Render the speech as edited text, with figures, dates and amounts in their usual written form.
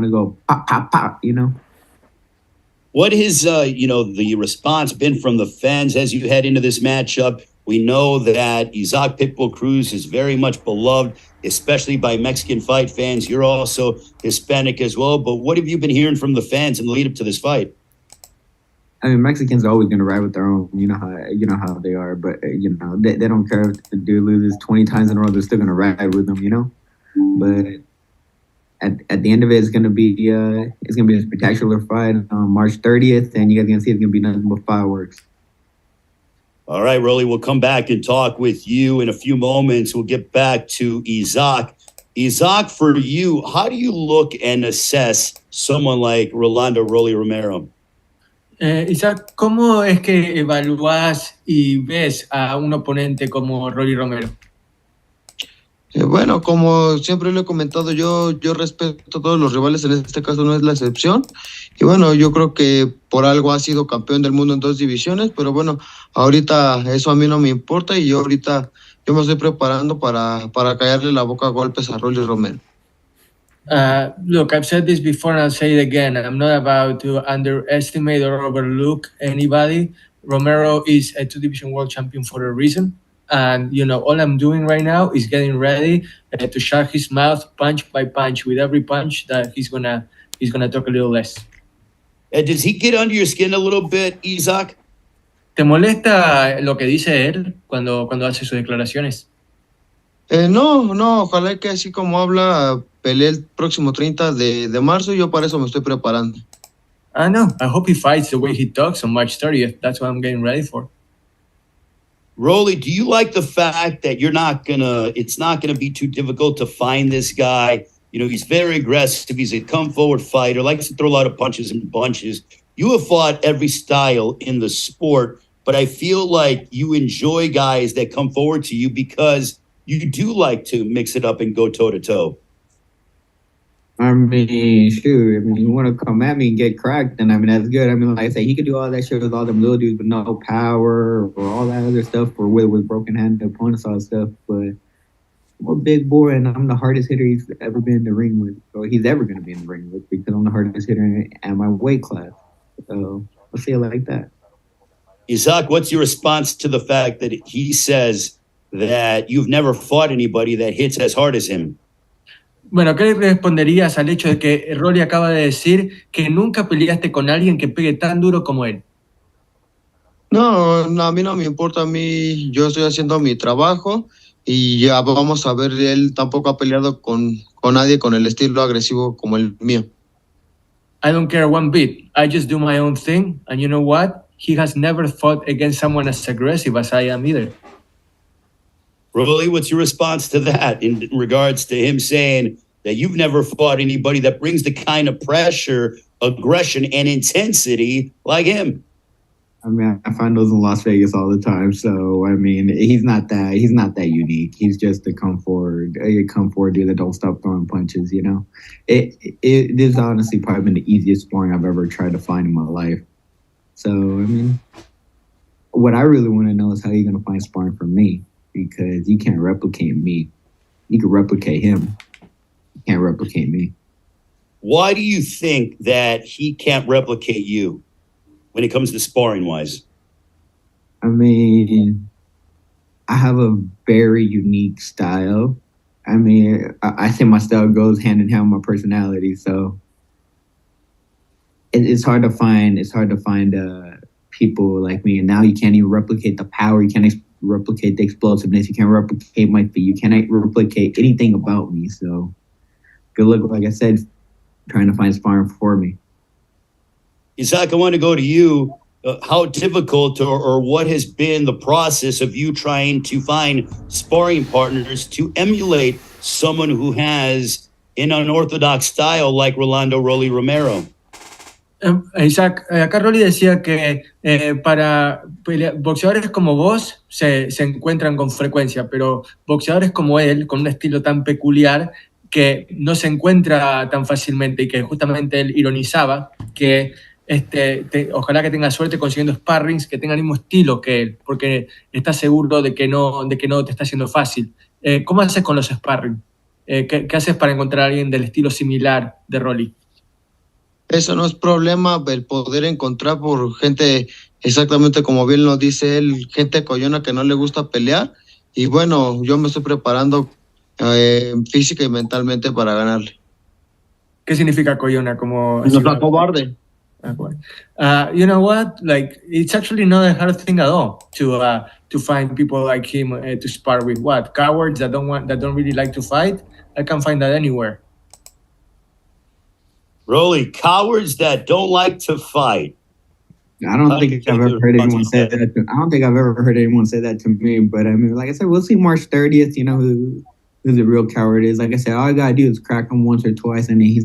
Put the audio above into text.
want to go pop, pop, pop, you know? What has, the response been from the fans as you head into this matchup? We know that Isaac Pitbull Cruz is very much beloved, especially by Mexican fight fans. You're also Hispanic as well. But what have you been hearing from the fans in the lead up to this fight? I mean, Mexicans are always going to ride with their own. You know how they are. But they don't care if the dude loses 20 times in a row. They're still going to ride with them. You know. But at the end of it, it's going to be a spectacular fight on March 30th, and you guys are going to see it's going to be nothing but fireworks. All right, Rolly, we'll come back and talk with you in a few moments. We'll get back to Isaac. Isaac, for you, how do you look and assess someone like Rolando Rolly Romero? Isaac, ¿cómo es que evalúas y ves a un oponente como Rolly Romero? Bueno, como siempre lo he comentado, yo respeto a todos los rivales, en este caso no es la excepción. Y bueno, yo creo que por algo ha sido campeón del mundo en 2 divisiones, pero bueno, ahorita eso a mí no me importa y yo me estoy preparando para callarle la boca a golpes a Rolly Romero. Look, I've said this before and I'll say it again. I'm not about to underestimate or overlook anybody. Romero is a 2-division world champion for a reason. And, all I'm doing right now is getting ready to shut his mouth punch by punch. With every punch that he's gonna talk a little less. Does he get under your skin a little bit, Isaac? ¿Te molesta lo que dice él cuando hace sus declaraciones? No, ojalá que así como habla, pelee el próximo 30 de marzo. Yo para eso me estoy preparando. No, I hope he fights the way he talks on March 30th. That's what I'm getting ready for. Rolly, do you like the fact that it's not gonna be too difficult to find this guy? He's very aggressive. He's a come-forward fighter, likes to throw a lot of punches and bunches. You have fought every style in the sport, but I feel like you enjoy guys that come forward to you because you do like to mix it up and go toe-to-toe. I mean, shoot. You want to come at me and get cracked, then, that's good. Like I say, he could do all that shit with all them little dudes with no power or all that other stuff, or with broken-handed opponents, all that stuff. But I'm a big boy, and I'm the hardest hitter he's ever been in the ring with, or he's ever going to be in the ring with, because I'm the hardest hitter at my weight class. So let's say it like that. Isaac, what's your response to the fact that he says that you've never fought anybody that hits as hard as him? Bueno, ¿qué le responderías al hecho de que Rolly acaba de decir que nunca peleaste con alguien que pegue tan duro como él? No, a mí no me importa. A mí, yo estoy haciendo mi trabajo y ya vamos a ver. Él tampoco ha peleado con nadie con el estilo agresivo como el mío. I don't care one bit. I just do my own thing. And you know what? He has never fought against someone as aggressive as I am either. Rolly, what's your response to that in regards to him saying that you've never fought anybody that brings the kind of pressure, aggression, and intensity like him? I find those in Las Vegas all the time. So, he's not that unique. He's just a come forward dude that don't stop throwing punches, It is honestly probably been the easiest sparring I've ever tried to find in my life. So, what I really want to know is how you're going to find sparring from me, because you can't replicate me. You can replicate him. You can't replicate me. Why do you think that he can't replicate you when it comes to sparring-wise? I have a very unique style. I think my style goes hand in hand with my personality. So it's hard to find. People like me, and now you can't even replicate the power. You can't replicate the explosiveness. You can't replicate my feet. You cannot replicate anything about me. So good luck, like I said, trying to find sparring for me. Isaac, I want to go to you. How difficult or what has been the process of you trying to find sparring partners to emulate someone who has an unorthodox style like Rolando Rolly Romero? Isaac, acá Rolly decía que para boxeadores como vos se encuentran con frecuencia, pero boxeadores como él, con un estilo tan peculiar que no se encuentra tan fácilmente, y que justamente él ironizaba que ojalá que tenga suerte consiguiendo sparrings que tengan el mismo estilo que él, porque está seguro de que no te está haciendo fácil. ¿Cómo haces con los sparring? ¿Qué haces para encontrar a alguien del estilo similar de Rolly? Eso no es problema, el poder encontrar por gente, exactamente como bien lo dice él, gente coyona que no le gusta pelear. Y bueno, yo me estoy preparando física y mentalmente para ganarle. ¿Qué significa coyona? Como No está cobarde. You know what? Like, it's actually not a hard thing at all to find people like him to spar with. What, cowards that don't really like to fight? I can find that anywhere. Rolly, cowards that don't like to fight. I don't think I've ever heard anyone say that. I don't think I've ever heard anyone say that to me. But I mean, like I said, we'll see March 30th. You know who the real coward is. Like I said, all I gotta do is crack him once or twice, and then he's